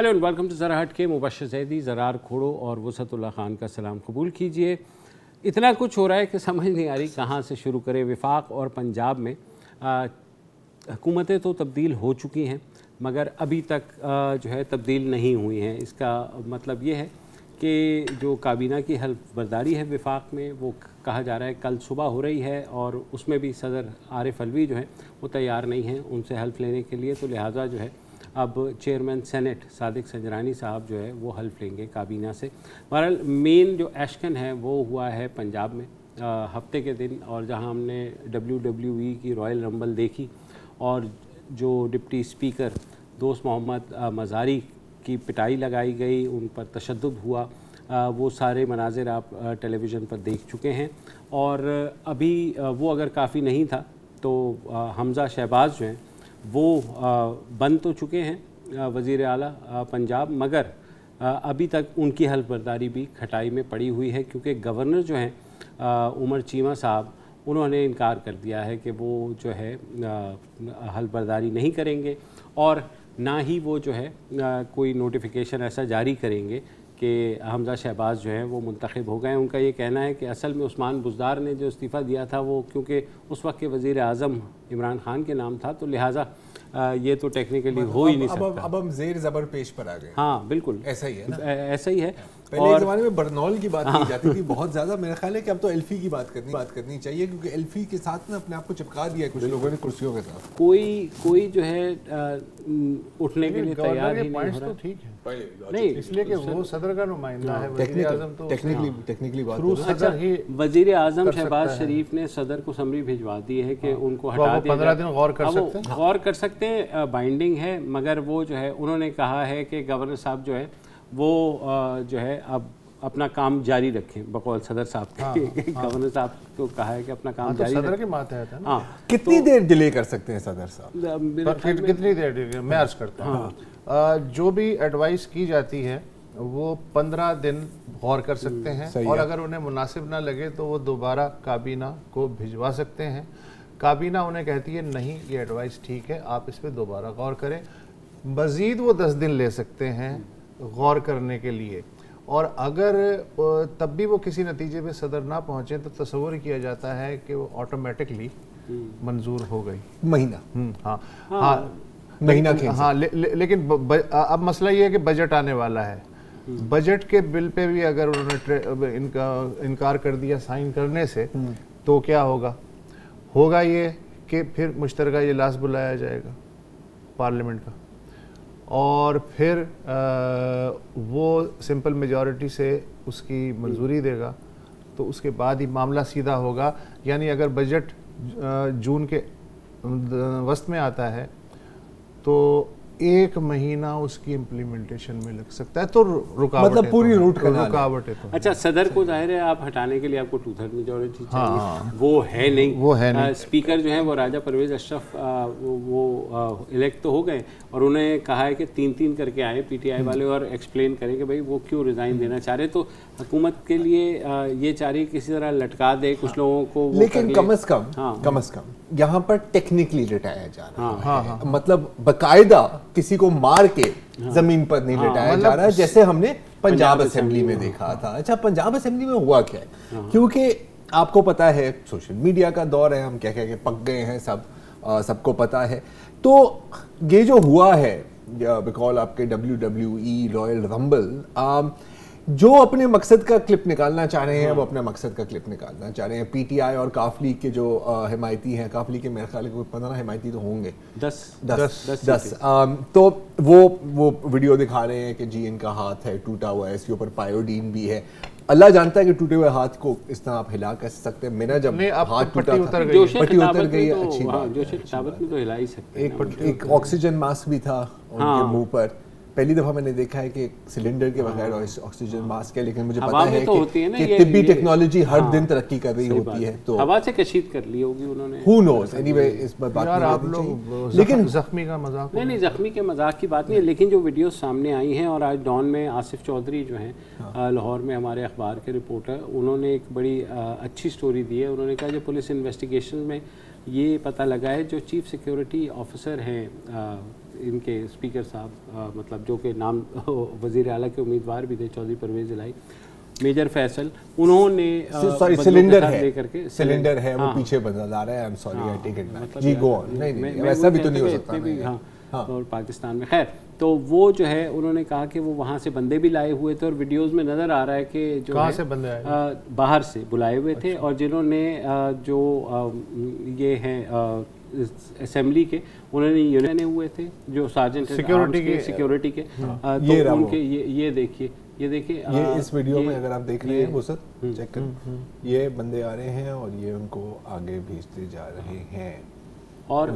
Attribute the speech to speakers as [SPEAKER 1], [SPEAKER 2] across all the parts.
[SPEAKER 1] Hello and welcome to ज़रा हट के। मुबशर ज़ैदी, ज़रार खोड़ो और वसतुल्लाह खान का सलाम कबूल कीजिए। इतना कुछ हो रहा है कि समझ नहीं आ रही कहाँ से शुरू करें। वफाक और पंजाब में हुकूमतें तो तब्दील हो चुकी हैं मगर अभी तक जो है तब्दील नहीं हुई हैं। इसका मतलब ये है कि जो काबीना की हल्फ बर्दारी है वफाक में, वो कहा जा रहा है कल सुबह हो रही है और उसमें भी सदर आरिफ अलवी जो है वो तैयार नहीं हैं उनसे हल्फ लेने के लिए। तो लिहाजा जो है अब चेयरमैन सेनेट सादिक संजरानी साहब जो है वो हल्फ लेंगे काबीना से। बहरहाल मेन जो एशकन है वो हुआ है पंजाब में हफ्ते के दिन, और जहां हमने WWE की रॉयल रंबल देखी और जो डिप्टी स्पीकर दोस्त मोहम्मद मज़ारी की पिटाई लगाई गई, उन पर तशद्दुद हुआ, वो सारे मनाजिर आप टेलीविज़न पर देख चुके हैं। और अभी वो अगर काफ़ी नहीं था तो हमज़ा शहबाज जो हैं वो बन तो चुके हैं वज़ीर आला पंजाब, मगर अभी तक उनकी हल्फ बर्दारी भी खटाई में पड़ी हुई है क्योंकि गवर्नर जो हैं उमर चीमा साहब, उन्होंने इनकार कर दिया है कि वो जो है हल्फ बर्दारी नहीं करेंगे और ना ही वो जो है कोई नोटिफिकेशन ऐसा जारी करेंगे कि हमज़ा शहबाज जो है वो मुंतखब हो गए। उनका ये कहना है कि असल में उस्मान बुज़दार ने जो इस्तीफ़ा दिया था वो क्योंकि उस वक्त के वज़ीर आज़म इमरान खान के नाम था, तो लिहाजा ये तो टेक्निकली हो ही नहीं सकता।
[SPEAKER 2] अब हम ज़ेर ज़बर पेश पर आ गए।
[SPEAKER 1] हाँ बिल्कुल
[SPEAKER 2] ऐसा ही है ना?
[SPEAKER 1] ऐसा ही है।
[SPEAKER 2] पहले एक ज़माने में बरनौल की बात की जाती थी बहुत ज़्यादा। मेरा ख्याल है कि अब तो एल्फी की बात करनी चाहिए क्योंकि एल्फी के साथ ना अपने आप को चिपका दिया है कुछ लोगों ने कुर्सियों के साथ।
[SPEAKER 1] कोई जो है उठने के लिए तैयार ही नहीं हो रहा।
[SPEAKER 3] तो ठीक है
[SPEAKER 1] नहीं,
[SPEAKER 3] इसलिए कि वो सदर का नुमाइंदा है, वज़ीर आज़म तो
[SPEAKER 2] टेक्निकली बात
[SPEAKER 1] अच्छा ही वज़ीर आज़म शहबाज शरीफ ने सदर को समरी भिजवा दी है कि उनको हटा दिया
[SPEAKER 3] 15 दिन गौर कर सकते
[SPEAKER 1] हैं, बाइंडिंग है, मगर वो जो है उन्होंने कहा है कि गवर्नर साहब जो है वो जो है अब अपना काम जारी रखें। बकौल सदर साहब के गवर्नर साहब को कहा है कि अपना काम जारी
[SPEAKER 3] सदर के माथे आता है ना।
[SPEAKER 2] कितनी देर डिले कर सकते हैं सदर साहब?
[SPEAKER 3] कितनी देर डिले? मैं अर्ज करता हूँ जो भी एडवाइस की जाती है वो 15 दिन गौर कर सकते हैं और अगर उन्हें मुनासिब ना लगे तो वो दोबारा काबीना को भिजवा सकते हैं। काबीना उन्हें कहती है नहीं ये एडवाइस ठीक है, आप इस पर दोबारा गौर करें। मज़ीद वो 10 दिन ले सकते हैं गौर करने के लिए, और अगर तब भी वो किसी नतीजे पे सदर ना पहुँचे तो तस्वर किया जाता है कि वो ऑटोमेटिकली मंजूर हो गई।
[SPEAKER 2] महीना
[SPEAKER 3] महीना लेकिन अब मसला ये है कि बजट आने वाला है। बजट के बिल पे भी अगर उन्होंने इनकार कर दिया साइन करने से तो क्या होगा ये कि फिर मुश्तरका इजलास बुलाया जाएगा पार्लियामेंट का और फिर वो सिंपल मेजॉरिटी से उसकी मंजूरी देगा, तो उसके बाद ही मामला सीधा होगा। यानी अगर बजट जून के वस्त में आता है तो 1 महीना उसकी इम्प्लीमेंटेशन में लग सकता है। तो
[SPEAKER 2] मतलब पूरी
[SPEAKER 3] रुकावट है।
[SPEAKER 1] अच्छा, सदर को जाहिर है आप हटाने के लिए आपको 2/3 मेजॉरिटी चाहिए। वो है नहीं। स्पीकर जो है वो राजा परवेज अशरफ वो इलेक्ट तो हो गए और उन्हें कहा है कि 3-3 करके आए पीटीआई वाले और एक्सप्लेन करें कि भाई वो क्यों रिजाइन देना चाह रहे। तो हुकूमत के लिए ये चाह रही किसी तरह लटका दे कुछ लोगों को,
[SPEAKER 2] लेकिन कम अज कम यहाँ पर टेक्निकली लिटाया जा रहा है। मतलब बाकायदा किसी को मार के जमीन पर नहीं लिटाया जा रहा है जैसे हमने पंजाब असेंबली में देखा था। अच्छा, पंजाब असेंबली में हुआ क्या है? क्योंकि आपको पता है सोशल मीडिया का दौर है, हम क्या कह के पक गए हैं, सबको पता है। तो ये जो हुआ है बिकॉल आपके WWE रॉयल रंबल, जो अपने मकसद का क्लिप निकालना चाह रहे हैं वो अपना मकसद का क्लिप निकालना चाह रहे हैं। पीटीआई और काफ लीग के जो हिमायती हैं, काफ लीग के मेरे ख्याल में 15 हिमायती तो होंगे, 10 तो वो वीडियो दिखा रहे हैं कि जी इनका हाथ है टूटा हुआ है, इसके ऊपर पायोडीन भी है। अल्लाह जानता है कि टूटे हुए हाथ को इस तरह आप हिला कर सकते हैं। मेरा जब हाथ टूटा था पट्टी उतर गई, अच्छी बात
[SPEAKER 1] तो हिला ही सकते।
[SPEAKER 2] एक ऑक्सीजन मास्क भी था उनके मुंह पर। पहली दफा मैंने देखा है कि सिलेंडर के बगैर ऑक्सीजन मास्क है, लेकिन मुझे पता है कि तिब्बी टेक्नोलॉजी हर दिन तरक्की कर रही होती है। तो
[SPEAKER 1] हवा से कशीद कर ली होगी उन्होंने।
[SPEAKER 2] Who knows? Anyway, इस पर बात
[SPEAKER 3] आप लोग लेकिन जख्मी का मजाक
[SPEAKER 1] नहीं, जख्मी के मजाक की बात नहीं है, लेकिन जो वीडियो सामने आई हैं और आज डॉन में आसिफ चौधरी जो हैं लाहौर में हमारे अखबार के रिपोर्टर, उन्होंने एक बड़ी अच्छी स्टोरी दी है। उन्होंने कहा जो पुलिस इन्वेस्टिगेशन में ये पता लगा है जो चीफ सिक्योरिटी ऑफिसर हैं ان کے اسپیکر صاحب مطلب جو کہ نام وزیر اعلیٰ کے امیدوار بھی تھے چودھری پرویز الہی میجر فیصل, انہوں نے
[SPEAKER 2] سلنڈر ہے وہ پیچھے بدل آ رہا ہے, I'm sorry I take it back. G go on. نہیں ویسا بھی تو نہیں ہو سکتا.
[SPEAKER 1] ہاں اور پاکستان میں خیر تو وہ جو ہے انہوں نے کہا کہ وہ وہاں سے بندے بھی لائے ہوئے تھے اور ویڈیوز میں نظر آ رہا ہے کہ جو
[SPEAKER 3] کہاں سے بندے آئے,
[SPEAKER 1] باہر سے بلائے ہوئے تھے, اور جنہوں نے جو یہ ہیں اسمبلی کے انہوں نے یونین ہوئے تھے جو سارجنٹ سیکیورٹی کے, تو ان کے یہ دیکھیے
[SPEAKER 2] یہ اس ویڈیو میں اگر آپ دیکھ رہے ہیں وسط چیک کریں, یہ بندے آ رہے ہیں اور یہ ان کو آگے بھیجتے جا رہے ہیں, اور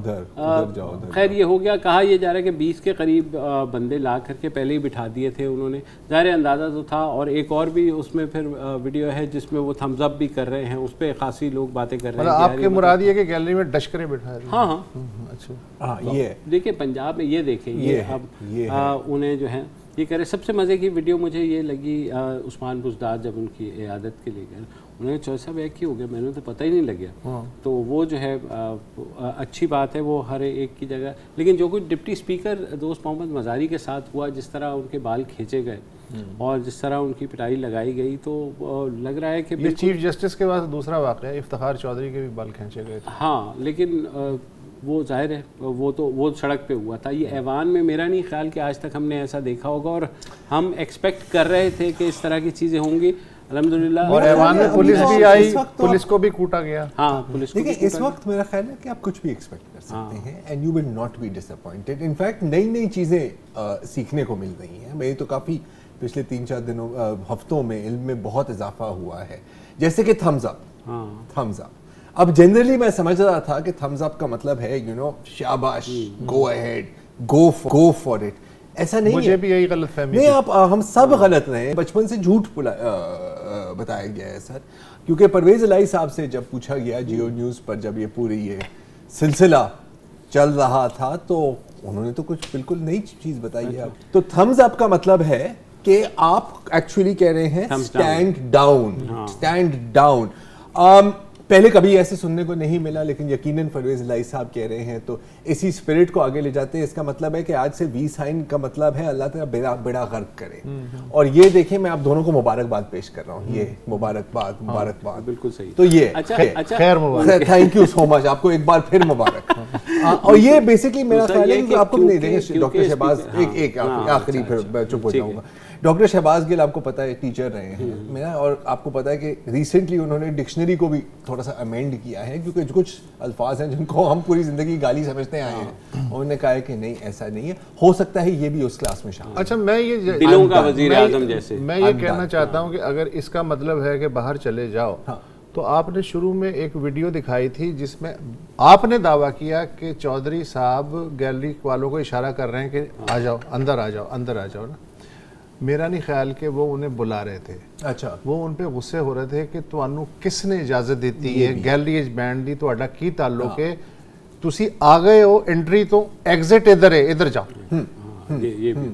[SPEAKER 1] خیر یہ ہو گیا. کہا یہ جا رہا ہے کہ 20 کے قریب بندے لا کر کے پہلے ہی بٹھا دیے تھے انہوں نے, ظاہر اندازہ تو تھا. اور ایک اور بھی اس میں پھر ویڈیو ہے جس میں وہ تھمز اپ بھی کر رہے ہیں, اس پہ خاصی لوگ باتیں کر رہے ہیں.
[SPEAKER 3] آپ کے مراد یہ کہ گیلری میں ڈشکرے بٹھا رہے ہیں.
[SPEAKER 1] ہاں
[SPEAKER 2] اچھا یہ
[SPEAKER 1] دیکھیں پنجاب میں یہ دیکھیں یہ اب انہیں جو ہے یہ کرے. سب سے مزے کی ویڈیو مجھے یہ لگی عثمان بزدار جب ان کی عیادت کے لیے گئے, انہوں نے چوہدری صاحب ایک ہی ہو گیا, میں نے تو پتہ ہی نہیں لگیا. تو وہ جو ہے اچھی بات ہے وہ ہر ایک کی جگہ. لیکن جو کچھ ڈپٹی اسپیکر دوست محمد مزاری کے ساتھ ہوا, جس طرح ان کے بال کھینچے گئے اور جس طرح ان کی پٹائی لگائی گئی, تو لگ رہا ہے کہ
[SPEAKER 3] یہ چیف جسٹس کے بعد دوسرا واقعہ ہے, افتخار چودھری کے بھی بال کھینچے گئے تھے.
[SPEAKER 1] ہاں لیکن وہ ظاہر ہے وہ سڑک پہ ہوا تھا. یہ ایوان میں میرا نہیں خیال کہ آج تک ہم نے ایسا دیکھا ہوگا, اور ہم ایکسپیکٹ کر رہے تھے کہ اس طرح کی چیزیں ہوں گی الحمدللہ.
[SPEAKER 3] اور ایوان میں پولیس بھی آئی, پولیس کو بھی کوٹا گیا.
[SPEAKER 1] ہاں پولیس کو.
[SPEAKER 2] دیکھیں اس وقت میرا خیال ہے کہ آپ کچھ بھی ایکسپیکٹ کر سکتے ہیں and you will not be disappointed. In fact نئی چیزیں سیکھنے کو مل رہی ہیں. میں تو کافی پچھلے 3-4 ہفتوں میں علم میں بہت اضافہ ہوا ہے, جیسے کہ تھمز اپ. اب جنرلی میں سمجھ رہا تھا کہ تھمز اپ کا مطلب ہے شاباش, go ahead, go for it. ایسا نہیں ہے,
[SPEAKER 3] مجھے بھی یہی غلط فہمی
[SPEAKER 2] نہیں, آپ ہم سب غلط رہے ہیں. بچپن سے جھوٹ بتایا گیا ہے سر, کیونکہ پرویز الہی صاحب سے جب پوچھا گیا جیو نیوز پر جب یہ پوری یہ سلسلہ چل رہا تھا تو انہوں نے تو کچھ بالکل نئی چیز بتائی ہے. تو تھمز اپ کا مطلب ہے کہ آپ ایکچولی کہہ رہے ہیں اسٹینڈ ڈاؤن. پہلے کبھی ایسے سننے کو نہیں ملا, لیکن یقیناً پرویز الہی صاحب کہہ رہے ہیں تو اسی اسپرٹ کو آگے لے جاتے ہیں. اس کا مطلب ہے کہ آج سے 20 آئین کا مطلب ہے اللہ تعالیٰ بیڑا غرق کرے. اور یہ دیکھیں میں آپ دونوں کو مبارکباد پیش کر رہا ہوں, یہ مبارکباد
[SPEAKER 1] بالکل صحیح.
[SPEAKER 2] تو یہ
[SPEAKER 3] خیر مبارک,
[SPEAKER 2] تھینک یو سو مچ, آپ کو ایک بار پھر مبارک. اور یہ بیسکلی میرا خیال ہے کہ آپ کو نہیں دیکھیں ڈاکٹر شہباز, ایک آخری پھر چپ ہو جاؤں گا. ڈاکٹر شہباز گل آپ کو پتا ہے ٹیچر رہے ہیں میرا, اور آپ کو پتا ہے کہ ریسنٹلی انہوں نے ڈکشنری کو بھی تھوڑا سا امینڈ کیا ہے, کیونکہ کچھ الفاظ ہیں جن کو ہم پوری زندگی گالی سمجھتے آئے ہیں. انہوں نے کہا ہے کہ نہیں ایسا نہیں ہے, ہو سکتا ہے یہ بھی اس کلاس میں شامل.
[SPEAKER 3] اچھا میں یہ
[SPEAKER 1] دلوں کا وزیر اعظم جیسے
[SPEAKER 3] میں یہ کہنا چاہتا ہوں کہ اگر اس کا مطلب ہے کہ باہر چلے جاؤ, تو آپ نے شروع میں ایک ویڈیو دکھائی تھی جس میں آپ نے دعویٰ کیا کہ چودھری صاحب گیلری والوں کو اشارہ کر رہے ہیں کہ آ جاؤ, اندر آ جاؤ نا. میرا نہیں خیال کہ وہ انہیں بلا رہے تھے.
[SPEAKER 2] اچھا
[SPEAKER 3] وہ ان پہ غصے ہو رہے تھے کہ تانوں کس نے اجازت دیتی ہے, گیلری بینڈ دی تہاڈا کی تعلق ہے, تسی آ گئے ہو انٹری تو ایگزٹ ادھر ہے, ادھر جاؤ.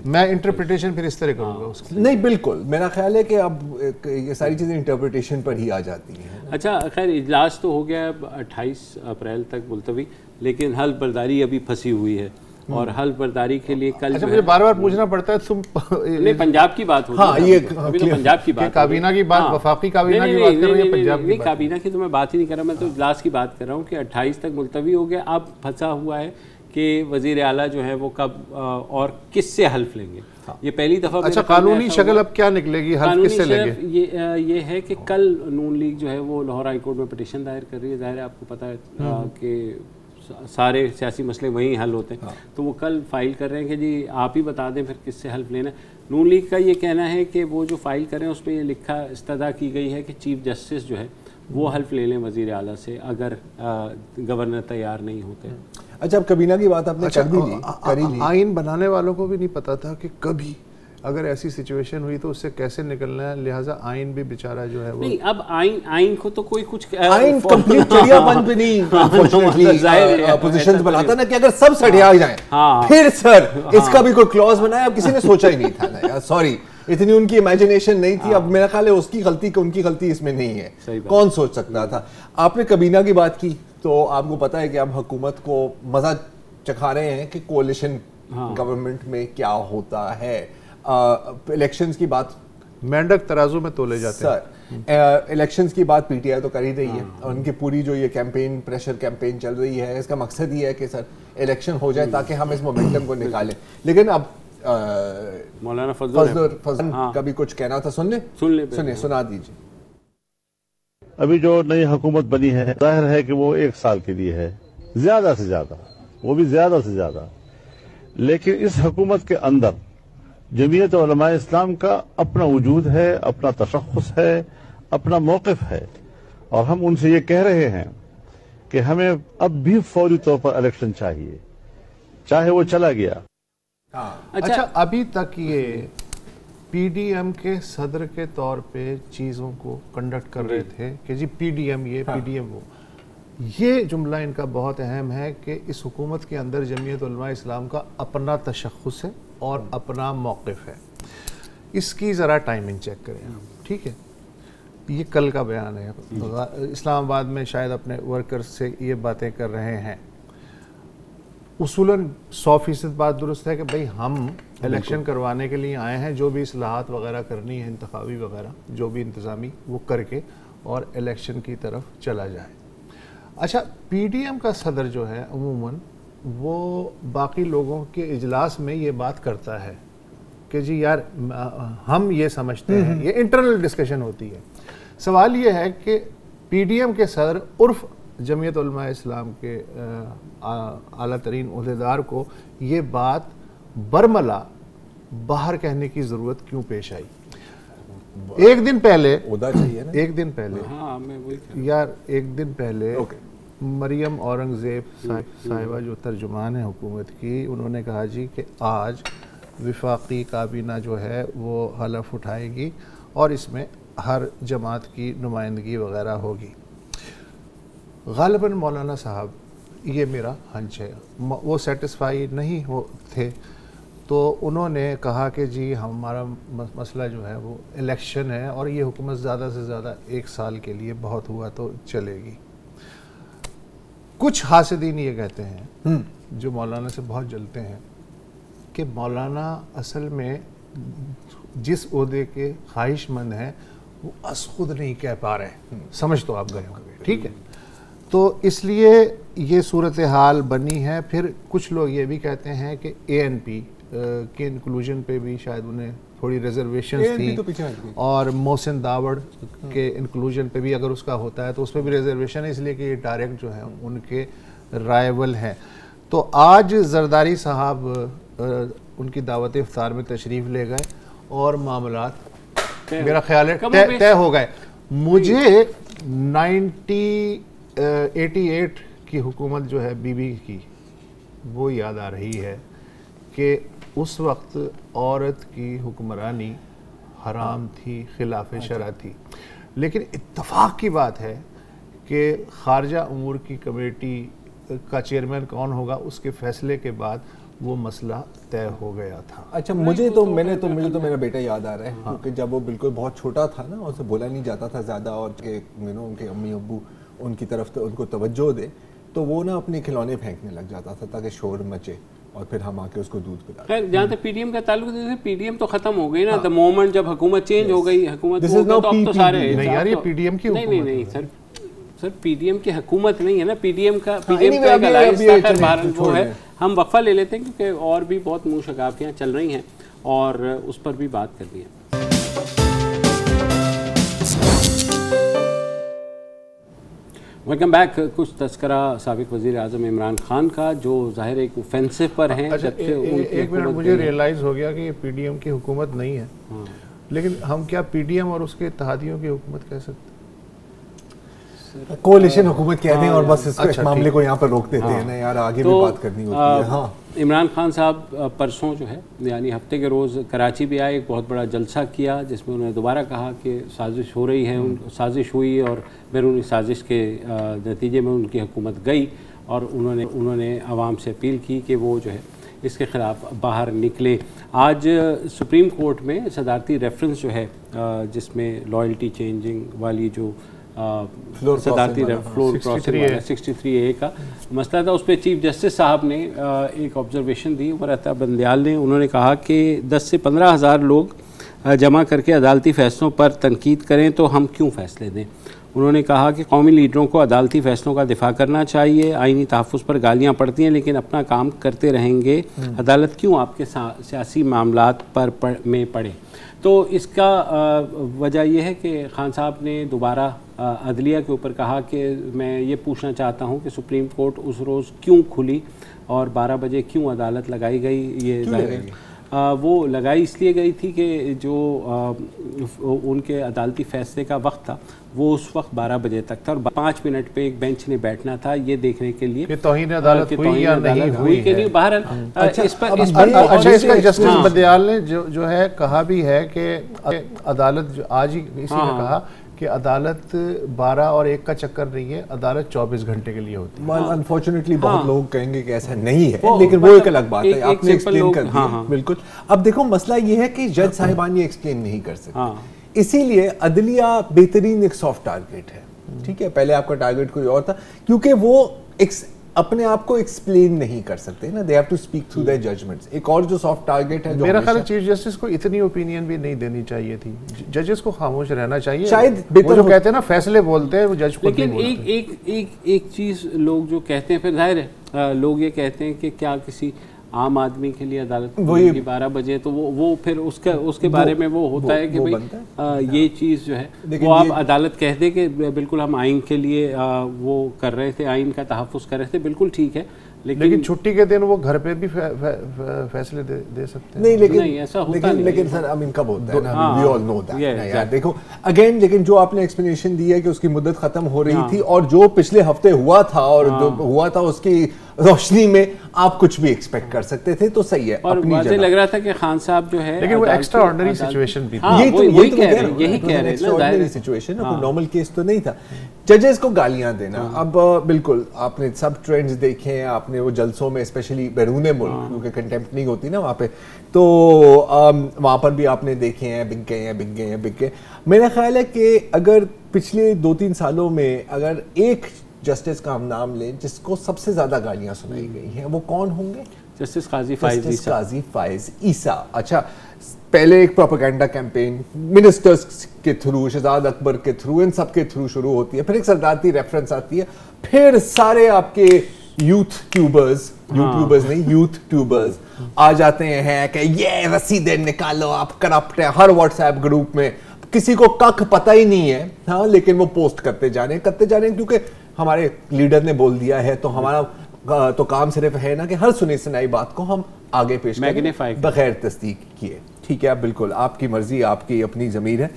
[SPEAKER 3] میں انٹرپریٹیشن پھر اس طرح کروں گا اس کی.
[SPEAKER 2] نہیں بالکل میرا خیال ہے کہ اب یہ ساری چیزیں انٹرپریٹیشن پر ہی آ جاتی ہیں.
[SPEAKER 1] اچھا خیر اجلاس تو ہو گیا 28 اپریل تک ملتوی, لیکن حلف برداری ابھی پھنسی ہوئی ہے, اور حلف برداری کے لیے کل
[SPEAKER 3] مجھے بار بار پوچھنا پڑتا ہے تم
[SPEAKER 1] نہیں پنجاب کی بات ہوتی ہے, ابھی تو پنجاب کی بات,
[SPEAKER 3] کابینہ کی بات, وفاقی کابینہ کی بات کر رہے ہیں, پنجاب کی
[SPEAKER 1] کابینہ کی تو میں بات ہی نہیں کر رہا, میں تو اجلاس کی بات کر رہا ہوں کہ 28 تک ملتوی ہو گیا. اب پھنسا ہوا ہے کہ وزیر اعلیٰ جو ہے وہ کب اور کس سے حلف لیں گے. یہ پہلی دفعہ.
[SPEAKER 3] اچھا قانونی شکل اب کیا نکلے گی, حلف کس سے لیں گے؟
[SPEAKER 1] یہ ہے کہ کل نون لیگ جو ہے وہ لاہور ہائی کورٹ میں پٹیشن دائر کر رہی ہے. ظاہر ہے آپ کو پتہ ہے کہ سارے سیاسی مسئلے وہیں حل ہوتے ہیں, تو وہ کل فائل کر رہے ہیں کہ جی آپ ہی بتا دیں پھر کس سے حلف لینا ہے. نون لیگ کا یہ کہنا ہے کہ وہ جو فائل کریں اس پہ یہ لکھا استدعا کی گئی ہے کہ چیف جسٹس جو ہے وہ حلف لے لیں وزیر اعلیٰ سے اگر گورنر تیار نہیں ہوتے.
[SPEAKER 2] اچھا اب کابینہ کی بات آپ نے کر لی.
[SPEAKER 3] آئین بنانے والوں کو بھی نہیں پتا تھا کہ کبھی اگر ایسی سچویشن ہوئی تو اس سے کیسے نکلنا ہے, لہٰذا آئین بھی بیچارہ جو ہے وہ
[SPEAKER 1] نہیں. اب آئین کو تو کوئی کچھ
[SPEAKER 2] آئین کمپلیٹ چڑیا پن پہ نہیں انفارچونیٹلی اپوزیشنز بناتا نا کہ اگر سب سڑیا جائیں پھر سر اس کا بھی کوئی کلوز بنایا, اب کسی نے سوچا ہی نہیں تھا نا یار, سوری اتنی ان کی امیجنیشن نہیں تھی. اب میرا خیال ہے اس کی غلطی ان کی غلطی اس میں نہیں ہے, کون سوچ سکتا تھا. آپ نے کابینہ کی بات کی تو آپ کو پتا ہے کہ اب حکومت کو مزہ چکھا رہے ہیں کہ کولیشن गवर्नमेंट में क्या होता है। इलेक्शंस की बात
[SPEAKER 3] मेंढक तराजू में तोले जाते हैं
[SPEAKER 2] सर। इलेक्शंस की बात पीटीआई तो कर ही रही है, और उनकी पूरी जो ये कैंपेन, प्रेशर कैंपेन चल रही है, इसका मकसद ये है कि सर इलेक्शन हो जाए ताकि हम इस मोमेंटम को निकालें। लेकिन अब
[SPEAKER 1] मौलाना
[SPEAKER 2] फजल का भी कुछ कहना था, सुना दीजिए।
[SPEAKER 4] अभी जो नई हुकूमत बनी है, जाहिर है कि वो 1 साल के लिए है, ज्यादा से ज्यादा, वो भी ज्यादा से ज्यादा। लेकिन इस हुकूमत के अंदर जमीयत उलमा इस्लाम का अपना वजूद है, अपना तशख़्ख़ुस है, अपना मौक़िफ़ है, और हम उनसे ये कह रहे हैं कि हमें अब भी फौरी तौर पर इलेक्शन चाहिए, चाहे वो चला गया।
[SPEAKER 3] अच्छा, अभी तक ये पीडीएम के सदर के तौर पे चीज़ों को कंडक्ट कर रहे थे कि जी पीडीएम ये पीडीएम वो। ये जुमला इनका बहुत अहम है कि इस हुकूमत के अंदर जमीयत उलमा इस्लाम का अपना तशख़्ख़ुस है और अपना मौक़िफ़ है। इसकी ज़रा टाइमिंग चेक करें आप, ठीक है। ये कल का बयान है, इस्लामाबाद में शायद अपने वर्कर्स से ये बातें कर रहे हैं। उसूलन 100% बात दुरुस्त है कि भाई हम इलेक्शन करवाने के लिए आए हैं, जो भी इस्लाहात वगैरह करनी है, इंतखाबी वगैरह जो भी इंतज़ामी, वो करके और इलेक्शन की तरफ चला जाए। अच्छा, पीडीएम का सदर जो है अमूमन वो बाकी लोगों के इजलास में ये बात करता है कि जी यार हम ये समझते हैं, ये इंटरनल डिस्कशन होती है। सवाल ये है कि पीडीएम के सदर उर्फ जमीयत उलमा इस्लाम के आला तरीन ओहदेदार को ये बात बरमला बाहर कहने की ज़रूरत क्यों पेश आई? एक दिन पहले एक दिन पहले मरियम औरंगज़ेब साहिबा जो तर्जुमान है हुकूमत की, उन्होंने कहा जी कि आज विफाकी काबीना जो है वो हलफ उठाएगी और इसमें हर जमात की नुमाइंदगी वगैरह होगी। गालिबन मौलाना साहब, ये मेरा हंच है, वो सेटिस्फाई नहीं हो थे, तो उन्होंने कहा कि जी हमारा मसला जो है वो इलेक्शन है और ये हुकूमत ज़्यादा से ज़्यादा 1 साल के लिए बहुत हुआ तो चलेगी। कुछ हासिदीन ये कहते हैं जो मौलाना से बहुत जलते हैं कि मौलाना असल में जिस ओहदे के ख्वाहिशमंद हैं वो खुद नहीं कह पा रहे। समझ तो आप गए होंगे, ठीक है। तो इसलिए ये सूरत हाल बनी है। फिर कुछ लोग ये भी कहते हैं कि एएनपी के इंक्लूजन पे भी शायद उन्हें थोड़ी रिजर्वेशन थी, तो और मोहसिन दावड़ के इंक्लूजन पे भी अगर उसका होता है तो उस पर भी रिजर्वेशन है, इसलिए कि ये डायरेक्ट जो है उनके राइवल हैं। तो आज जरदारी साहब उनकी दावत इफ्तार में तशरीफ़ ले गए और मामलात मेरा ख्याल है तय हो गए। मुझे 1988 की हुकूमत जो है बीबी की वो याद आ रही है कि उस वक्त औरत की हुक्मरानी हराम थी, खिलाफ शरअ थी। लेकिन इत्तफाक की बात है कि खारजा उमूर की कमेटी का चेयरमैन कौन होगा उसके फैसले के बाद वो मसला तय हो गया था।
[SPEAKER 2] अच्छा, मुझे तो मेरा बेटा याद आ रहा है, क्योंकि जब वो बिल्कुल बहुत छोटा था ना, उसे बोला नहीं जाता था ज़्यादा, और उनके अम्मी अब्बू उनकी तरफ उनको तवज्जो दे, तो वो ना अपने खिलौने फेंकने लग जाता था ताकि शोर मचे, और फिर हम आके उसको दूध पिला।
[SPEAKER 1] खैर, जहाँ तक पीडीएम का ताल्लुक है, पीडीएम तो खत्म हो गई ना। द मोमेंट जब हुकूमत चेंज हो गई, हुकूमत तो अब तो सारे
[SPEAKER 3] नहीं यार, ये पीडीएम की
[SPEAKER 1] नहीं सर पीडीएम की हुकूमत नहीं है ना। पीडीएम का एक अलायंस था, भारत वो है। हम वक्फा ले लेते हैं क्योंकि और भी बहुत मुशकाफियाँ चल रही हैं और उस पर भी बात करनी है। Welcome back. कुछ तस्करा साबिक वज़ीर आज़म इमरान खान का, जो ज़ाहिर एक ऑफेंसिव पर हैं।
[SPEAKER 3] अच्छा, एक मिनट, मुझे रियलाइज़ हो गया कि ये पीडीएम की हुकूमत नहीं है, लेकिन हम क्या पीडीएम और उसके इत्तेहादियों की हुकूमत कह सकते हैं?
[SPEAKER 2] कोalition हुकूमत कहते हैं और बस इस मामले को यहाँ पर रोक देते हैं ना यार, आगे भी बात करनी होती है। हाँ,
[SPEAKER 1] इमरान खान साहब परसों जो है यानी हफ्ते के रोज़ कराची भी आए, एक बहुत बड़ा जलसा किया जिसमें उन्होंने दोबारा कहा कि साजिश हो रही है, साजिश हुई और बैरूनी साजिश के नतीजे में उनकी हुकूमत गई, और उन्होंने आवाम से अपील की कि वो जो है इसके ख़िलाफ़ बाहर निकले। आज सुप्रीम कोर्ट में सदारती रेफरेंस जो है जिसमें लॉयल्टी चेंजिंग वाली जो صدارتی فلور کراسنگ والا 63A کا مسئلہ تھا، اس پہ چیف جسٹس صاحب نے ایک آبزرویشن دی عمر عطا بندیال نے. انہوں نے کہا کہ 10 سے 15 ہزار لوگ جمع کر کے عدالتی فیصلوں پر تنقید کریں تو ہم کیوں فیصلے دیں. انہوں نے کہا کہ قومی لیڈروں کو عدالتی فیصلوں کا دفاع کرنا چاہیے. آئینی تحفظ پر گالیاں پڑتی ہیں لیکن اپنا کام کرتے رہیں گے. عدالت کیوں آپ کے سیاسی معاملات میں پڑے؟ تو اس کا وجہ یہ ہے کہ خان صاحب نے دوبارہ عدلیہ کے اوپر کہا کہ میں یہ پوچھنا چاہتا ہوں کہ سپریم کورٹ اس روز کیوں کھلی اور 12 بجے کیوں عدالت لگائی گئی. یہ ظاہر وہ لگائی اس لیے گئی تھی کہ جو ان کے عدالتی فیصلے کا وقت تھا وہ اس وقت 12 بجے تک تھا اور 5 منٹ پہ ایک بینچ نے بیٹھنا تھا یہ دیکھنے کے لیے
[SPEAKER 3] کہ توہین عدالت ہوئی یا نہیں ہوئی
[SPEAKER 1] کہ نہیں. بہرحال اس پر
[SPEAKER 3] کا جسٹس بندیال نے جو ہے کہا بھی ہے کہ عدالت آج ہی اسی نے کہا کہ عدالت 12 اور 1 کا چکر نہیں ہے، عدالت 24 گھنٹے کے لیے ہوتی ہے.
[SPEAKER 2] انفارچونیٹلی بہت لوگ کہیں گے کہ ایسا نہیں ہے، لیکن وہ ایک الگ بات ہے، آپ نے ایکسپلین کر دیا. بالکل. اب دیکھو مسئلہ یہ ہے کہ جج صاحبان یہ ایکسپلین نہیں کر سکتے، اسی لیے عدلیہ بہترین ایک سافٹ ٹارگٹ ہے. ٹھیک ہے، پہلے آپ کا ٹارگٹ کوئی اور تھا کیونکہ وہ اپنے آپ کو ایکسپلین نہیں کر سکتے نا، they have to speak through their judgments. ایک اور جو سافٹ ٹارگٹ ہے،
[SPEAKER 3] میرا خیال ہے چیف جسٹس کو اتنی اوپینین بھی نہیں دینی چاہیے تھی، ججز کو خاموش رہنا چاہیے.
[SPEAKER 2] شاید
[SPEAKER 3] وہ جو کہتے ہیں نا فیصلے بولتے ہیں وہ جج کو نہیں بولتے.
[SPEAKER 1] لیکن ایک چیز لوگ جو کہتے ہیں، پھر ظاہر ہے لوگ یہ کہتے ہیں کہ کیا کسی عام آدمی کے لیے عدالت 12 بجے تو وہ پھر اس کے بارے میں وہ ہوتا ہے کہ بھائی یہ چیز جو ہے وہ آپ عدالت کہہ دے کہ بالکل ہم آئین کے لیے وہ کر رہے تھے، آئین کا تحفظ کر رہے تھے، بالکل ٹھیک ہے،
[SPEAKER 3] لیکن چھٹی کے دن وہ گھر پہ بھی فیصلے دے سکتے ہیں.
[SPEAKER 2] نہیں ایسا ہوتا نہیں. لیکن سر امین کب ہوتا ہے نا، we all know that. دیکھو اگین، لیکن جو آپ نے ایکسپلینیشن دی ہے کہ اس کی مدت ختم ہو رہی تھی اور جو پچھلے ہفتے ہوا تھا اور جو ہوا تھا اس کی روشنی میں آپ کچھ بھی ایکسپیکٹ کر سکتے تھے تو صحیح ہے.
[SPEAKER 1] اور مجھے لگ رہا تھا کہ خان صاحب جو ہے
[SPEAKER 3] لیکن وہ ایکسٹرا آرڈنری سچویشن بھی تھی.
[SPEAKER 1] یہی کہہ رہے ہیں
[SPEAKER 2] ایکسٹرا آرڈنری سچویشن ہے، کوئی نارمل کیس تو نہیں تھا. ججز کو گالیاں دینا، اب بالکل آپ نے سب ٹرینڈز دیکھے ہیں، آپ نے وہ جلسوں میں اسپیشلی بیرون ملک کیونکہ کنٹیمپٹ نہیں ہوتی نا وہاں پہ، تو وہاں پر بھی آپ نے دیکھے ہیں بک گئے. میرا خیال ہے کہ اگر پچھلے 2-3 سالوں میں اگر ایک جسٹس کا ہم نام لیں جس کو سب سے زیادہ گالیاں سنائی گئی ہیں، وہ کون ہوں گے؟
[SPEAKER 1] جسٹس قاضی فائز عیسیٰ. اچھا، پہلے ایک پروپیگنڈا کیمپین منسٹرز کے تھرو، شہزاد اکبر کے تھرو، ان سب کے تھرو شروع ہوتی ہے، پھر ایک صدارتی ریفرنس آتی ہے، پھر سارے آپ کے یوتھ ٹیوبرز آ جاتے ہیں کہ یہ رسیدیں نکالو، آپ کرپٹ ہیں. ہر واٹس ایپ گروپ میں کسی کو کک پتہ ہی نہیں ہے، ہاں، لیکن وہ پوسٹ کرتے جا رہے ہیں کیونکہ ہمارے لیڈر نے بول دیا ہے تو ہمارا تو کام صرف ہے نا کہ ہر سنی سنائی بات کو ہم آگے پیش کریں بغیر تصدیق کیے. ٹھیک ہے، بالکل آپ کی مرضی، آپ کی اپنی ضمیر ہے،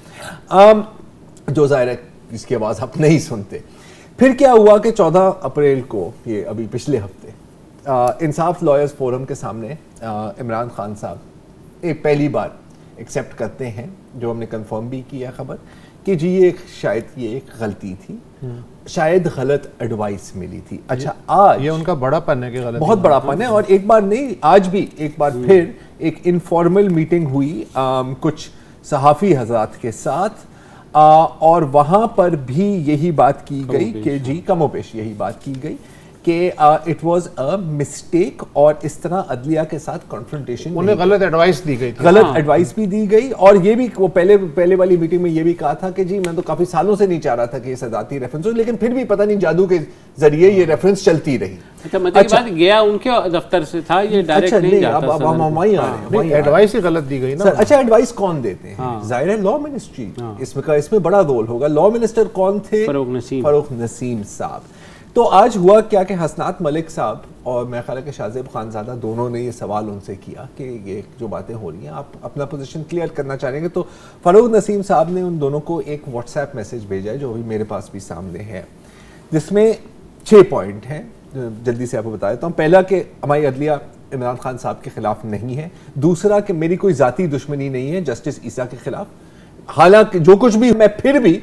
[SPEAKER 1] جو ظاہر ہے اس کی آواز آپ نہیں سنتے. پھر کیا ہوا کہ 14 اپریل کو، یہ ابھی پچھلے ہفتے، انصاف لائرز فورم کے سامنے عمران خان صاحب ایک پہلی بار ایکسیپٹ کرتے ہیں، جو ہم نے کنفرم بھی کیا خبر، کہ جی شاید یہ ایک غلطی تھی، شاید غلط ایڈوائس ملی تھی. اچھا، آج
[SPEAKER 3] یہ ان کا بڑا پن ہے کہ غلط،
[SPEAKER 2] بہت بڑا پن ہے. اور ایک بار نہیں، آج بھی ایک بار پھر ایک انفارمل میٹنگ ہوئی کچھ صحافی حضرات کے ساتھ، اور وہاں پر بھی یہی بات کی گئی کہ جی کم و بیش یہی بات کی گئی کہ اٹ واز اے مسٹیک، اور اس طرح عدلیہ کے ساتھ کنفرنٹیشن،
[SPEAKER 3] انہیں غلط ایڈوائس دی گئی تھی،
[SPEAKER 2] غلط ایڈوائس بھی دی گئی. اور یہ بھی وہ پہلے والی میٹنگ میں یہ بھی کہا تھا کہ جی میں تو کافی سالوں سے نہیں چاہ رہا تھا کہ یہ صدارتی ریفرنس ہو، لیکن پھر بھی پتہ نہیں جادو کے ذریعے یہ ریفرنس چلتی رہی.
[SPEAKER 1] اچھا، گیا ان کے دفتر سے تھا، یہ ڈائریکٹ نہیں جاتا.
[SPEAKER 2] اب ہم وہیں آ رہے ہیں،
[SPEAKER 3] ایڈوائس ہی غلط دی گئی نا.
[SPEAKER 2] اچھا، ایڈوائس کون دیتے ہیں؟ ظاہر ہے لا منسٹری، اس میں بڑا رول ہوگا. لا منسٹر کون تھے؟ فاروق نسیم صاحب. تو آج ہوا کیا کہ حسنات ملک صاحب اور میرا خیال ہے کہ شاہ زیب خانزادہ دونوں نے یہ سوال ان سے کیا کہ یہ جو باتیں ہو رہی ہیں آپ اپنا پوزیشن کلیئر کرنا چاہیں گے. تو فاروق نسیم صاحب نے ان دونوں کو ایک واٹس ایپ میسج بھیجا ہے جو ابھی میرے پاس بھی سامنے ہے، جس میں 6 پوائنٹ ہیں. جلدی سے آپ کو بتا دیتا ہوں. پہلا کہ ہماری عدلیہ عمران خان صاحب کے خلاف نہیں ہے. دوسرا کہ میری کوئی ذاتی دشمنی نہیں ہے جسٹس عیسیٰ کے خلاف، حالانکہ جو کچھ بھی میں پھر بھی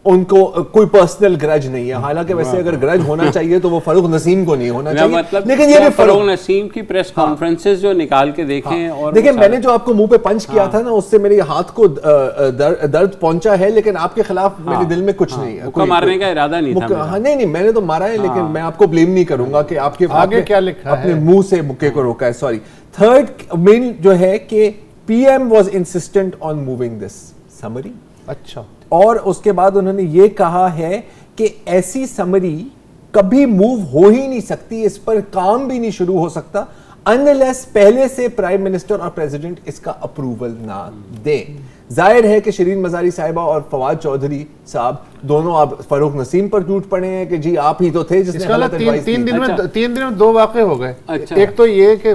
[SPEAKER 2] उनको कोई पर्सनल ग्रज नहीं है, हालांकि वैसे अगर ग्रज होना चाहिए तो वो फारूक नसीम को नहीं होना चाहिए।
[SPEAKER 1] मतलब
[SPEAKER 2] लेकिन ये
[SPEAKER 1] फारूक नसीम की प्रेस कॉन्फ्रेंसेस जो निकाल के देखें और
[SPEAKER 2] देखिए, मैंने जो आपको मुंह पे पंच किया था ना, उससे मेरे हाथ को दर्द पहुंचा है, लेकिन आपके खिलाफ मेरे दिल में कुछ नहीं है,
[SPEAKER 1] कोई मारने का इरादा नहीं था।
[SPEAKER 2] हाँ नहीं, मैंने तो मारा है, लेकिन मैं आपको ब्लेम नहीं करूंगा कि आपके
[SPEAKER 3] आगे क्या लिखा है,
[SPEAKER 2] अपने मुंह से मुक्के को रोका है। सॉरी। थर्ड मेन जो है कि PM was insistent on moving this summary.
[SPEAKER 3] अच्छा।
[SPEAKER 2] और उसके बाद उन्होंने ये कहा है कि ऐसी समरी कभी मूव हो ही नहीं सकती, इस पर काम भी नहीं शुरू हो सकता अनलेस पहले से प्राइम मिनिस्टर और प्रेसिडेंट इसका अप्रूवल ना दें। जाहिर है कि शिरीन मजारी साहिबा और फवाद चौधरी साहब दोनों अब फारूक नसीम पर टूट पड़े हैं कि जी आप ही तो थे जिसने गलत एडवाइस दी।
[SPEAKER 3] तीन दिन में दो वाक़े हो गए।
[SPEAKER 1] अच्छा।
[SPEAKER 3] एक तो ये कि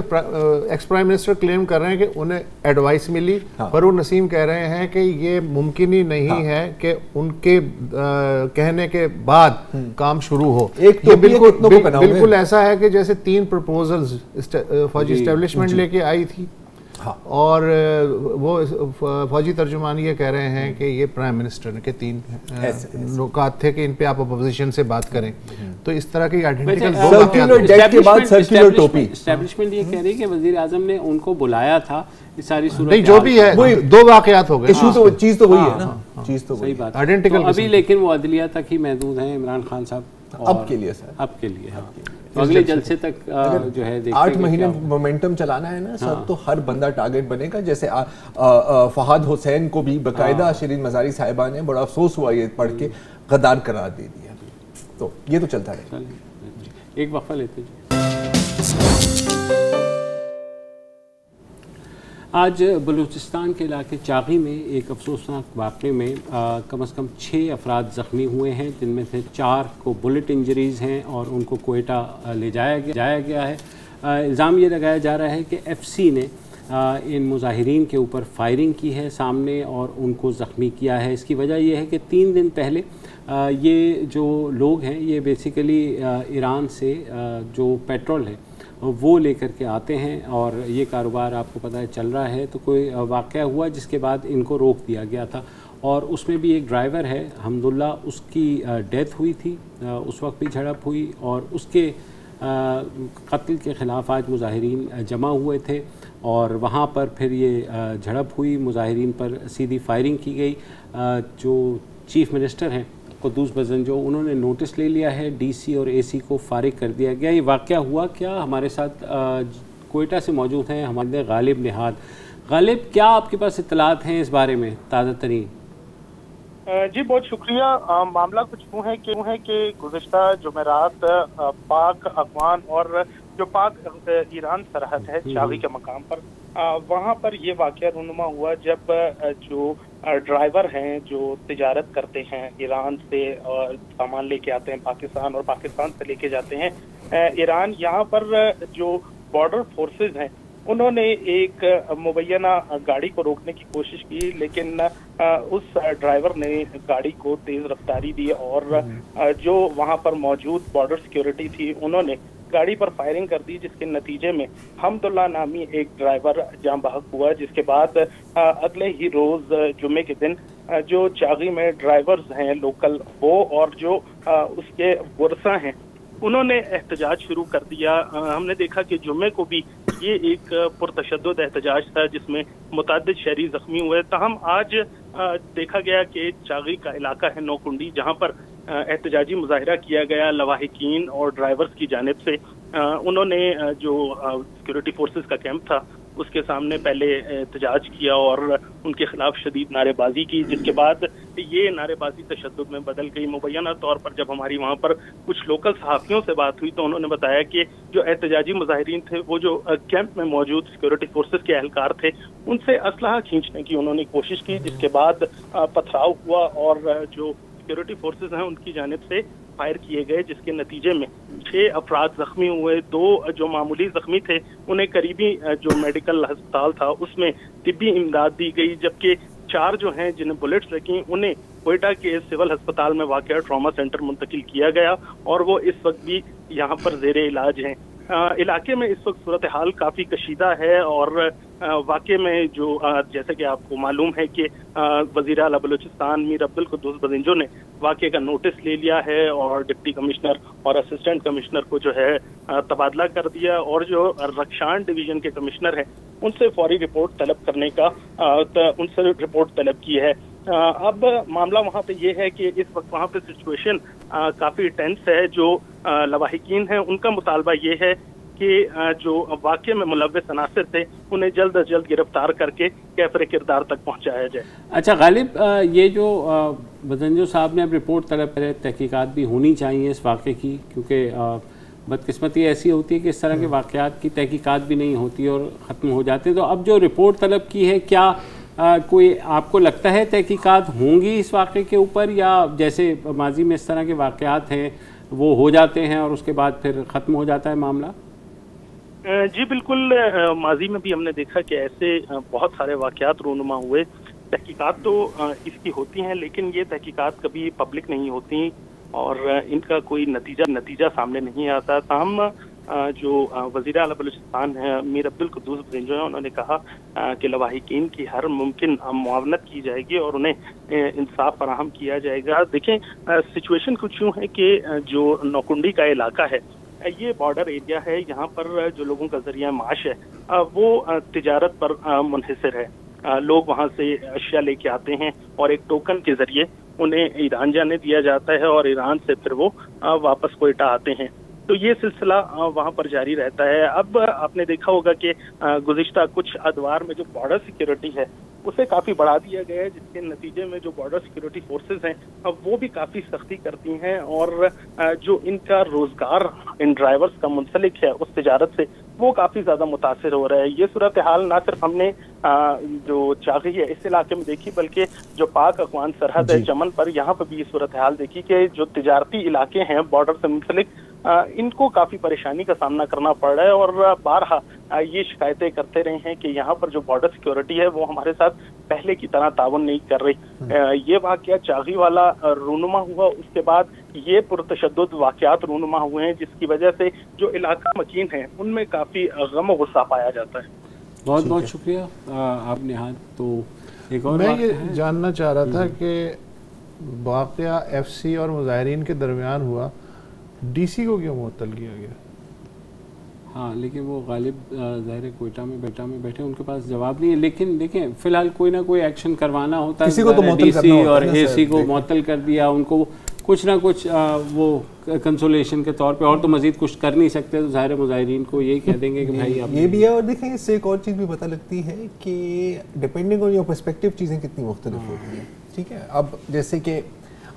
[SPEAKER 3] एक्स प्राइम मिनिस्टर क्लेम कर रहे हैं कि उन्हें एडवाइस मिली, फारूक नसीम कह रहे हैं कि ये मुमकिन ही नहीं है कि उनके कहने के बाद काम शुरू हो।
[SPEAKER 2] एक तो
[SPEAKER 3] बिल्कुल ऐसा है कि जैसे 3 प्रपोजल्स फौजी एस्टेब्लिशमेंट लेके आई थी। हाँ। और वो फौजी तर्जुमान ये कह रहे हैं कि ये प्राइम मिनिस्टर के 3 नुकात थे कि इन पे आप अपोजिशन से बात करें। तो इस तरह की आइडेंटिकल
[SPEAKER 1] एस्टेब्लिशमेंट ये कह रही है कि वजीर आजम ने उनको बुलाया था, ये सारी सूरत
[SPEAKER 3] नहीं, जो भी है वही 2 वाकयात हो गए।
[SPEAKER 2] चीज तो वही है ना, चीज तो
[SPEAKER 1] सही बात
[SPEAKER 3] आइडेंटिकल।
[SPEAKER 1] अभी लेकिन वो अदलिया तक ही महदूद हैं इमरान खान साहब,
[SPEAKER 2] अब के लिए सर,
[SPEAKER 1] अब के लिए। तो अगले जलसे तक जो है
[SPEAKER 2] 8 महीने मोमेंटम चलाना है ना सर, तो हर बंदा टारगेट बनेगा। जैसे फहाद हुसैन को भी बकायदा शिरीन मजारी साहिबा ने, बड़ा अफसोस हुआ ये पढ़ के, गद्दार करार दे दिया। तो ये तो चलता है।
[SPEAKER 1] एक वक्फा लेते हैं। आज बलूचिस्तान के इलाके चागी में एक अफसोसनाक वाक़े में कम से कम 6 अफराद ज़ख्मी हुए हैं, जिनमें से 4 को बुलेट इंजरीज़ हैं और उनको कोयटा ले जाया गया है। इल्ज़ाम ये लगाया जा रहा है कि एफसी ने इन मुजाहिरीन के ऊपर फायरिंग की है सामने और उनको ज़ख्मी किया है। इसकी वजह यह है कि 3 दिन पहले ये जो लोग हैं ये बेसिकली ईरान से जो पेट्रोल है वो लेकर के आते हैं और ये कारोबार आपको पता है चल रहा है। तो कोई वाक़या हुआ जिसके बाद इनको रोक दिया गया था और उसमें भी एक ड्राइवर है हम्दुल्ला, उसकी डेथ हुई थी, उस वक्त भी झड़प हुई और उसके कत्ल के ख़िलाफ़ आज मुजाहिरीन जमा हुए थे और वहाँ पर फिर ये झड़प हुई, मुजाहिरीन पर सीधी फायरिंग की गई। जो चीफ़ मिनिस्टर हैं कुद्दूस बज़ंजो, उन्होंने नोटिस ले लिया है, डीसी और एसी को फारिग कर दिया गया। ये वाक़या हुआ क्या? हमारे साथ कोयटा से मौजूद हैं हमारे गालिब निहाद। गालिब, क्या आपके पास इत्तलात हैं इस बारे में ताज़ा तरीन?
[SPEAKER 5] जी बहुत शुक्रिया। मामला कुछ यूँ है कि गुज़िश्ता जुमेरात पाक अफगान और जो पाक ईरान सरहद है चागी के मकाम पर, वहाँ पर ये वाक़या रूनुमा हुआ जब जो ड्राइवर हैं जो तिजारत करते हैं ईरान से और सामान लेके आते हैं पाकिस्तान और पाकिस्तान से लेके जाते हैं ईरान, यहाँ पर जो बॉर्डर फोर्सेस हैं उन्होंने एक मुबैना गाड़ी को रोकने की कोशिश की, लेकिन उस ड्राइवर ने गाड़ी को तेज़ रफ्तारी दी और जो वहाँ पर मौजूद बॉर्डर सिक्योरिटी थी उन्होंने गाड़ी पर फायरिंग कर दी, जिसके नतीजे में हमदुल्ला नामी एक ड्राइवर जान बहक हुआ। जिसके बाद अगले ही रोज़ जुम्मे के दिन जो चागी में ड्राइवर्स हैं लोकल वो और जो उसके वर्सा हैं उन्होंने एहतजाज शुरू कर दिया। हमने देखा कि जुम्मे को भी ये एक पुरतशद्दुद एहतजाज था जिसमें मुतअद्दिद शहरी जख्मी हुए। ताहम आज देखा गया कि चागी का इलाका है नौकुंडी, जहाँ पर एहतजाजी मुजाहिरा किया गया लवाहिकीन और ड्राइवर्स की जानिब से। उन्होंने जो सिक्योरिटी फोर्सेस का कैंप था उसके सामने पहले एहतजाज किया और उनके खिलाफ शदीद नारेबाजी की, जिसके बाद ये नारेबाजी तशद्दुद में बदल गई। मुबैना तौर पर जब हमारी वहाँ पर कुछ लोकल सहाफ़ियों से बात हुई तो उन्होंने बताया कि जो एहतजाजी मुजाहिरीन थे वो जो कैंप में मौजूद सिक्योरिटी फोर्सेस के एहलकार थे उनसे असलहा खींचने की उन्होंने कोशिश की, जिसके बाद पथराव हुआ और जो सिक्योरिटी फोर्सेस हैं उनकी जानिब से फायर किए गए, जिसके नतीजे में 6 अफराद जख्मी हुए। 2 जो मामूली जख्मी थे उन्हें करीबी जो मेडिकल अस्पताल था उसमें तिब्बी इमदाद दी गई, जबकि 4 जो हैं जिन्हें बुलेट्स लगी उन्हें कोयटा के सिविल अस्पताल में वाक़या ट्रॉमा सेंटर मुंतकिल किया गया और वो इस वक्त भी यहाँ पर ज़ेरे इलाज हैं। इलाके में इस वक्त सूरत हाल काफ़ी कशीदा है और वाक़े में जो जैसे कि आपको मालूम है कि वज़ीर आला बलूचिस्तान मीर अब्दुल कुद्दूस बज़ंजो ने वाक़े का नोटिस ले लिया है और डिप्टी कमिश्नर और असिस्टेंट कमिश्नर को जो है तबादला कर दिया, और जो रक्षाण डिवीज़न के कमिश्नर हैं उनसे फौरी रिपोर्ट तलब करने का उनसे रिपोर्ट तलब की है। अब मामला वहाँ पे ये है कि इस वक्त वहाँ पे सिचुएशन काफ़ी टेंस है। जो लवाहिकीन हैं उनका मुतालबा ये है कि जो वाक़े में मुलव्वस अनासिर थे उन्हें जल्द अज जल्द गिरफ्तार करके कैफरे किरदार तक पहुँचाया जाए।
[SPEAKER 1] अच्छा गालिब, ये जो बदंजो साहब ने अब रिपोर्ट तलब करे, तहकीकात भी होनी चाहिए इस वाक़े की, क्योंकि बदकिस्मती ऐसी होती है कि इस तरह के वाक़यात की तहकीकात भी नहीं होती और ख़त्म हो जाते हैं। तो अब जो रिपोर्ट तलब की है, क्या कोई आपको लगता है तहकीकात होंगी इस वाक़े के ऊपर, या जैसे माजी में इस तरह के वाक़यात हैं वो हो जाते हैं और उसके बाद फिर ख़त्म हो जाता है मामला?
[SPEAKER 5] जी बिल्कुल, माजी में भी हमने देखा कि ऐसे बहुत सारे वाक़यात रूनुमा हुए। तहकीकात तो इसकी होती हैं, लेकिन ये तहकीकात कभी पब्लिक नहीं होती और इनका कोई नतीजा सामने नहीं आता। ताहम जो वज़ीर आला बलूचिस्तान है मीर अब्दुल कुद्दूस बदंजो हैं, उन्होंने कहा कि लवाहिकीन की हर मुमकिन मुआवनत की जाएगी और उन्हें इंसाफ फराहम किया जाएगा। देखें, सिचुएशन कुछ यूँ है कि जो नौकुंडी का इलाका है ये बॉर्डर एरिया है, यहाँ पर जो लोगों का जरिया माश है वो तिजारत पर मुनहसर है। लोग वहाँ से अशिया लेके आते हैं और एक टोकन के जरिए उन्हें ईरान जाने दिया जाता है और ईरान से फिर वो वापस कोयटा आते हैं। तो ये सिलसिला वहाँ पर जारी रहता है। अब आपने देखा होगा कि गुज़िश्ता कुछ अदवार में जो बॉर्डर सिक्योरिटी है उसे काफ़ी बढ़ा दिया गया है, जिसके नतीजे में जो बॉर्डर सिक्योरिटी फोर्सेस हैं अब वो भी काफ़ी सख्ती करती हैं और जो इनका रोज़गार इन ड्राइवर्स का मुंसलिक है उस तिजारत से वो काफ़ी ज़्यादा मुतासिर हो रहा है। ये सूरत हाल ना सिर्फ हमने जो चागी है इस इलाके में देखी, बल्कि जो पाक अफगान सरहद है चमन पर, यहाँ पर भी ये सूरत हाल देखी कि जो तिजारती इलाके हैं बॉर्डर से मुंसलिक इनको काफ़ी परेशानी का सामना करना पड़ रहा है और बारहा ये शिकायतें करते रहे हैं कि यहाँ पर जो बॉर्डर सिक्योरिटी है वो हमारे साथ पहले की तरह ताउन नहीं कर रही। ये वाक़या चागी वाला रूनुमा हुआ, उसके बाद ये पुरतशद्दुद वाक़यात रूनुमा हुए हैं, जिसकी वजह से जो इलाका मकीन है उनमें काफ़ी गम गुस्सा पाया जाता है।
[SPEAKER 1] बहुत बहुत शुक्रिया आपने। हाँ, तो एक और
[SPEAKER 3] मैं ये जानना चाह रहा था कि वाक़या FC और मुज़ाहिरीन के दरमियान हुआ, DC को क्यों मुअत्तल किया गया?
[SPEAKER 1] हाँ, लेकिन वो गालिब ज़ाहिर कोयटा में बैठे उनके पास जवाब नहीं है। लेकिन देखें, फिलहाल कोई ना कोई एक्शन करवाना होता है।
[SPEAKER 2] किसी को तो
[SPEAKER 1] DC और AC को मुअत्तल कर दिया, उनको कुछ ना कुछ वो कंसोलेशन के तौर पे, और तो मजीद कुछ कर नहीं सकते, तो ज़ाहिर मुज़ाहिरीन को यही कह देंगे कि भाई
[SPEAKER 2] ये भी है। और देखें, इससे एक और चीज़ भी पता लगती है कि डिपेंडिंग ऑन योर पर्सपेक्टिव चीज़ें कितनी मुख्तलिफ होती हैं। ठीक है, अब जैसे कि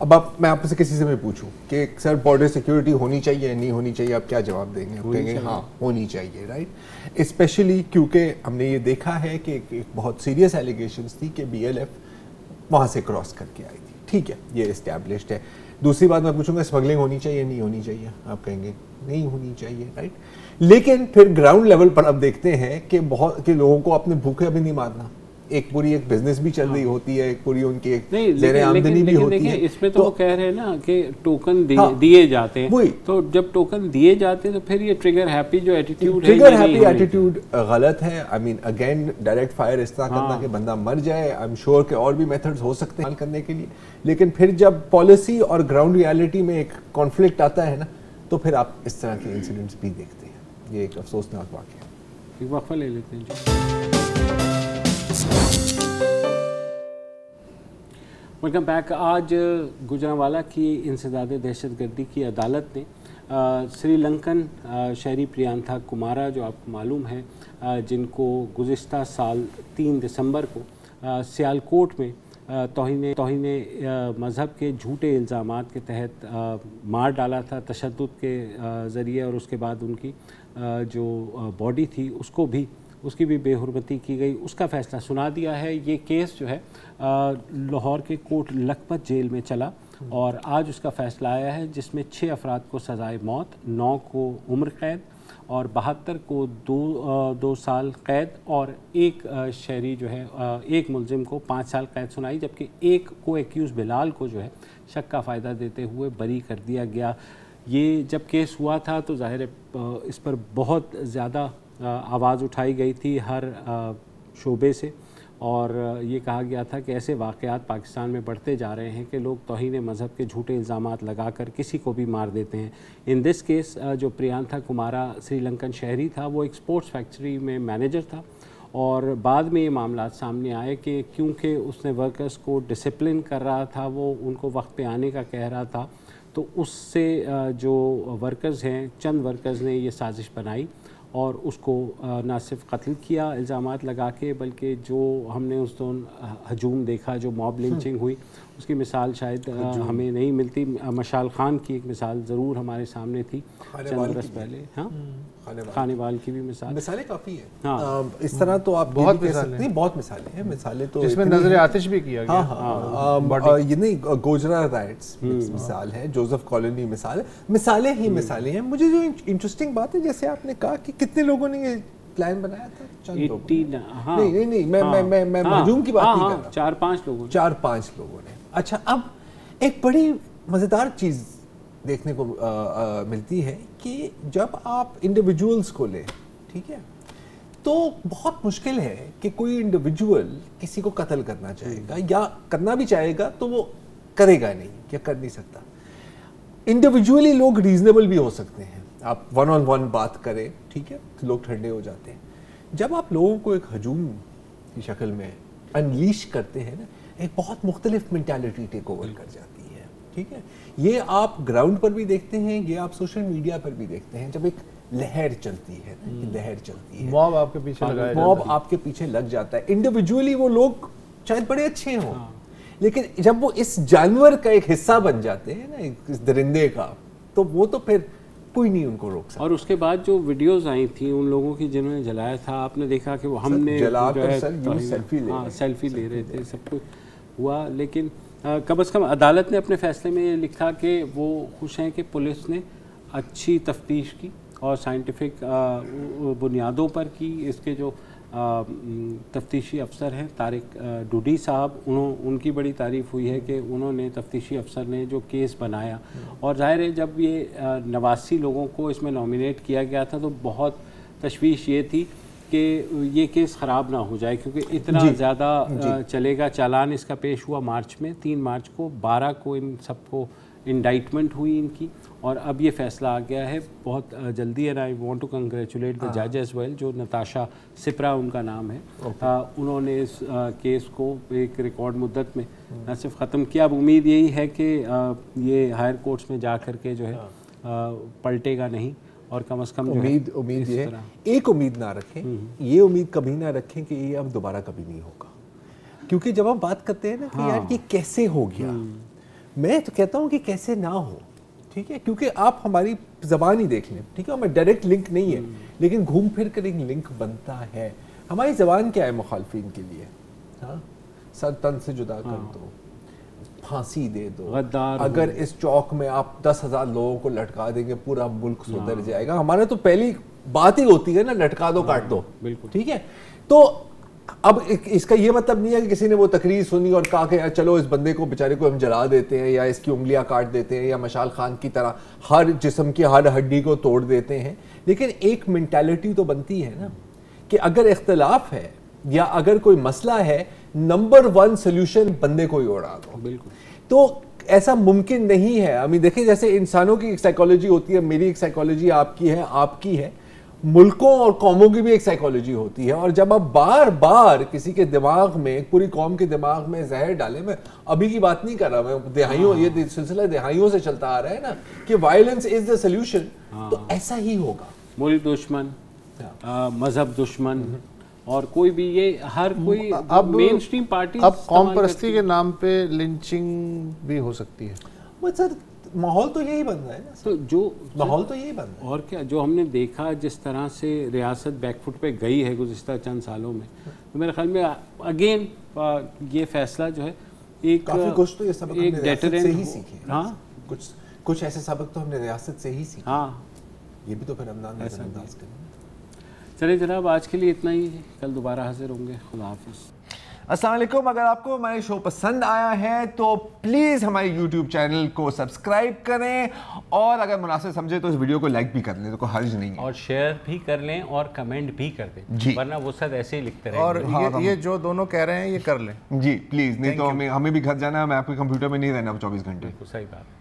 [SPEAKER 2] अब मैं आपसे किसी से मैं पूछूं कि सर बॉर्डर सिक्योरिटी होनी चाहिए या नहीं होनी चाहिए, आप क्या जवाब देंगे? आप कहेंगे हाँ होनी चाहिए, राइट। स्पेशली क्योंकि हमने ये देखा है कि एक बहुत सीरियस एलिगेशंस थी कि BLF वहाँ से क्रॉस करके आई थी। ठीक है, ये इस्टेब्लिश्ड है। दूसरी बात मैं पूछूंगा स्मगलिंग होनी चाहिए नहीं होनी चाहिए, आप कहेंगे नहीं होनी चाहिए, राइट। लेकिन फिर ग्राउंड लेवल पर अब देखते हैं कि बहुत के लोगों को अपने भूखे अभी नहीं मारना, एक पूरी एक बिजनेस भी चल रही होती है, एक पूरी उनकी एक ज़ेरे आमदनी भी होती है।
[SPEAKER 1] इसमें तो वो कह रहे हैं ना कि टोकन दिए जाते हैं, तो जब टोकन दिए जाते हैं तो फिर ये ट्रिगर हैप्पी जो एटीट्यूड है,
[SPEAKER 2] ट्रिगर हैप्पी एटीट्यूड गलत है। I mean again direct fire इस तरह करना कि बंदा मर जाए, आई एम श्योर के और भी मेथड्स हो सकते हैं करने के लिए, लेकिन फिर जब पॉलिसी और ग्राउंड रियलिटी में एक कॉन्फ्लिक्ट आता है ना, तो फिर आप इस तरह के इंसिडेंट्स भी देखते हैं। ये एक अफसोसनाक वाक़या है।
[SPEAKER 1] एक वक्फा ले लेते हैं। Welcome back. आज गुजरांवाला की इंसदाद दहशतगर्दी की अदालत ने श्रीलंकन शहरी प्रियांथा कुमारा, जो आपको मालूम है, जिनको गुज़िश्ता साल 3 दिसंबर को सियालकोट में तौहीने मज़हब के झूठे इल्ज़ामात के तहत मार डाला था तशद्दुद के ज़रिए, और उसके बाद उनकी जो बॉडी थी उसकी भी बेहुरमती की गई, उसका फ़ैसला सुना दिया है। ये केस जो है लाहौर के कोट लखपत जेल में चला और आज उसका फ़ैसला आया है, जिसमें 6 अफराद को सज़ाए मौत, 9 को उम्र कैद और 72 को 2 साल कैद और एक शहरी जो है एक मुलजिम को 5 साल कैद सुनाई, जबकि एक को एक्यूज़ बिलाल को जो है शक का फ़ायदा देते हुए बरी कर दिया गया। ये जब केस हुआ था तो ज़ाहिर है इस पर बहुत ज़्यादा आवाज़ उठाई गई थी हर शोबे से, اور یہ کہا گیا تھا کہ ایسے واقعات پاکستان میں بڑھتے جا رہے ہیں کہ لوگ توہین مذہب کے جھوٹے الزامات لگا کر کسی کو بھی مار دیتے ہیں. ان دس کیس جو پریانتھا کمارا سری لنکن شہری تھا، وہ ایک سپورٹس فیکٹری میں مینیجر تھا، اور بعد میں یہ معاملات سامنے آئے کہ کیونکہ اس نے ورکرز کو ڈسپلن کر رہا تھا، وہ ان کو وقت پہ آنے کا کہہ رہا تھا، تو اس سے جو ورکرز ہیں، چند ورکرز نے یہ سازش بنائی اور اس کو نہ صرف قتل کیا الزامات لگا کے، بلکہ جو ہم نے اس دوران ہجوم دیکھا، جو موب لنچنگ ہوئی، اس کی مثال شاید ہمیں نہیں ملتی. مشال خان کی ایک مثال ضرور ہمارے سامنے تھی چند برس پہلے. ہاں، خانے وال کی بھی
[SPEAKER 2] مثالیں کافی ہیں. ہاں، اس طرح تو آپ بہت مثالیں ہیں. مثالیں تو
[SPEAKER 3] اس میں نظر آتش بھی کیا گیا.
[SPEAKER 2] ہاں، یہ نہیں، گوجرا رائٹس مثال ہے، جوزف کالونی مثال ہے، مثالیں ہی مثالیں ہیں. مجھے جو انٹرسٹنگ بات ہے، جیسے آپ نے کہا کہ کتنے لوگوں نے یہ پلان بنایا تھا؟ نہیں، میں ہجوم کی بات نہیں کر رہا. 4-5 لوگوں نے. اچھا، اب ایک بڑی مزیدار چیز دیکھنے کو ملتی ہے کہ جب آپ انڈیویجولز کو لیں، ٹھیک ہے، تو بہت مشکل ہے کہ کوئی انڈیویجول کسی کو قتل کرنا چاہے گا، یا کرنا بھی چاہے گا تو وہ کرے گا نہیں، یا کر نہیں سکتا. انڈیویجولی لوگ ریزنیبل بھی ہو سکتے ہیں، آپ ون آن ون بات کریں، ٹھیک ہے، لوگ ٹھنڈے ہو جاتے ہیں. جب آپ لوگوں کو ایک ہجوم کی شکل میں انلیش کرتے ہیں نا، ایک بہت مختلف مینٹالٹی ٹیک اوور کر جاتی ہے. ٹھیک ہے، یہ آپ گراؤنڈ پر بھی دیکھتے ہیں، یہ آپ سوشل میڈیا پر بھی دیکھتے ہیں. جب ایک لہر چلتی ہے نا، لہر چلتی ہے،
[SPEAKER 3] موب آپ کے پیچھے لگا ہے،
[SPEAKER 2] موب آپ کے پیچھے لگ جاتا ہے. انڈیویجولی وہ لوگ شاید بڑے اچھے ہوں، لیکن جب وہ اس جانور کا ایک حصہ بن جاتے ہیں نا، اس درندے کا، تو وہ تو پھر کوئی نہیں ان کو روک سکتا.
[SPEAKER 1] اور اس کے بعد جو ویڈیوز آئی تھیں ان لوگوں کی جنہوں نے جلایا تھا، آپ نے دیکھا کہ وہ ہم نے سیلفی لے رہے تھے، سب کچھ ہوا. لیکن کم از کم عدالت نے اپنے فیصلے میں یہ لکھا کہ وہ خوش ہیں کہ پولیس نے اچھی تفتیش کی اور سائنٹیفک بنیادوں پر کی. اس کے جو تفتیشی افسر ہیں طارق ڈوڈی صاحب، ان کی بڑی تعریف ہوئی ہے کہ انہوں نے، تفتیشی افسر نے جو کیس بنایا، اور ظاہر ہے جب یہ 89 لوگوں کو اس میں نامینیٹ کیا گیا تھا تو بہت تشویش یہ تھی کہ یہ کیس خراب نہ ہو جائے، کیونکہ اتنا زیادہ چلے گا. چالان اس کا پیش ہوا مارچ میں، 3 مارچ کو، 12 کو ان سب کو انڈائٹمنٹ ہوئی ان کی، اور اب یہ فیصلہ آ گیا ہے بہت جلدی. And I want to congratulate the جج ایز ویل، جو نتاشا سپرا ان کا نام ہے. انہوں نے اس کیس کو ایک ریکارڈ مدت میں نہ صرف ختم کیا. اب امید یہی ہے کہ یہ ہائر کورٹس میں جا کر کے جو ہے پلٹے گا نہیں، اور کم از کم
[SPEAKER 2] امید یہ ہے، ایک امید نہ رکھیں، یہ امید کبھی نہ رکھیں کہ یہ اب دوبارہ کبھی نہیں ہوگا. کیونکہ جب ہم بات کرتے ہیں نا کہ یار یہ کیسے ہو گیا، میں تو کہتا ہوں کہ کیسے نہ ہو. ٹھیک ہے، کیونکہ آپ ہماری زبان ہی دیکھ لیں، ٹھیک ہے، ہمیں ڈائریکٹ لنک نہیں ہے، لیکن گھوم پھر کر ایک لنک بنتا ہے. ہماری زبان کیا ہے مخالفین کے لیے؟ ہاں، سر تن سے جدا کر دو، پھانسی دے دو، اگر اس چوک میں آپ 10,000 لوگوں کو لٹکا دیں گے پورا ملک سدھر جائے گا. ہمارا تو پہلی بات ہی ہوتی ہے نا، لٹکا دو، کاٹ دو. بالکل ٹھیک ہے. تو اب اس کا یہ مطلب نہیں ہے کہ کسی نے وہ تقریر سنی اور کہا کہ چلو اس بندے کو بیچارے کو ہم جلا دیتے ہیں، یا اس کی انگلیاں کاٹ دیتے ہیں، یا مشال خان کی طرح ہر جسم کی ہر ہڈی کو توڑ دیتے ہیں. لیکن ایک مینٹالٹی تو بنتی ہے نا کہ اگر اختلاف ہے یا اگر کوئی مسئلہ ہے، نمبر 1 سلیوشن بندے کو ہی اڑا دو. بالکل. تو ایسا ممکن نہیں ہے. ہمیں دیکھیں، جیسے انسانوں کی ایک سائیکالوجی ہوتی ہے، میری ایک سائیکالوجی، آپ کی ہے، آپ کی ہے، ملکوں اور قوموں کی بھی ایک سائیکالوجی ہوتی ہے. اور جب آپ بار بار کسی کے دماغ میں، پوری قوم کے دماغ میں زہر ڈالیں، میں ابھی کی بات نہیں کر رہا، میں دہائیوں، یہ سلسلہ دہائیوں سے چلتا آ رہا ہے نا کہ وائلنس از دا سولوشن، تو ایسا ہی ہوگا.
[SPEAKER 1] ملک دشمن، مذہب دشمن، اور کوئی بھی، یہ ہر کوئی
[SPEAKER 3] اب
[SPEAKER 1] مین سٹریم پارٹی
[SPEAKER 3] اب قوم پرستی کے نام پہ لنچنگ بھی ہو سکتی ہے.
[SPEAKER 2] سر ماحول تو یہی بن رہا ہے نا،
[SPEAKER 1] تو جو
[SPEAKER 2] ماحول تو یہی بن رہا ہے.
[SPEAKER 1] اور کیا، جو ہم نے دیکھا جس طرح سے ریاست بیک فٹ پہ گئی ہے گزشتہ چند سالوں میں، تو میرے خیال میں اگین یہ فیصلہ جو ہے ایک
[SPEAKER 2] کافی کچھ تو یہ سبق ہم نے ریاست سے ہی سیکھے.
[SPEAKER 1] ہاں،
[SPEAKER 2] کچھ ایسے سبق تو ہم نے ریاست سے ہی سیکھے.
[SPEAKER 1] ہاں،
[SPEAKER 2] یہ بھی تو پھر ہم نظر انداز کریں.
[SPEAKER 1] چلے جناب، آج کے لیے اتنا ہی، کل دوبارہ حاضر ہوں گے. خدا حافظ.
[SPEAKER 2] अस्सलाम वालेकुम। अगर आपको हमारे शो पसंद आया है तो प्लीज़ हमारे यूट्यूब चैनल को सब्सक्राइब करें, और अगर मुनासिब समझे तो इस वीडियो को लाइक भी कर लें, तो कोई हर्ज नहीं है, और
[SPEAKER 1] शेयर भी कर लें और कमेंट भी कर दें
[SPEAKER 2] जी,
[SPEAKER 1] वरना वो सब ऐसे ही लिखते रहेंगे।
[SPEAKER 3] और ये जो दोनों कह रहे हैं ये कर लें
[SPEAKER 2] जी प्लीज़, नहीं तो हमें भी घर जाना है, मैं आपके कंप्यूटर में नहीं रहना 24 घंटे।
[SPEAKER 1] सही बात।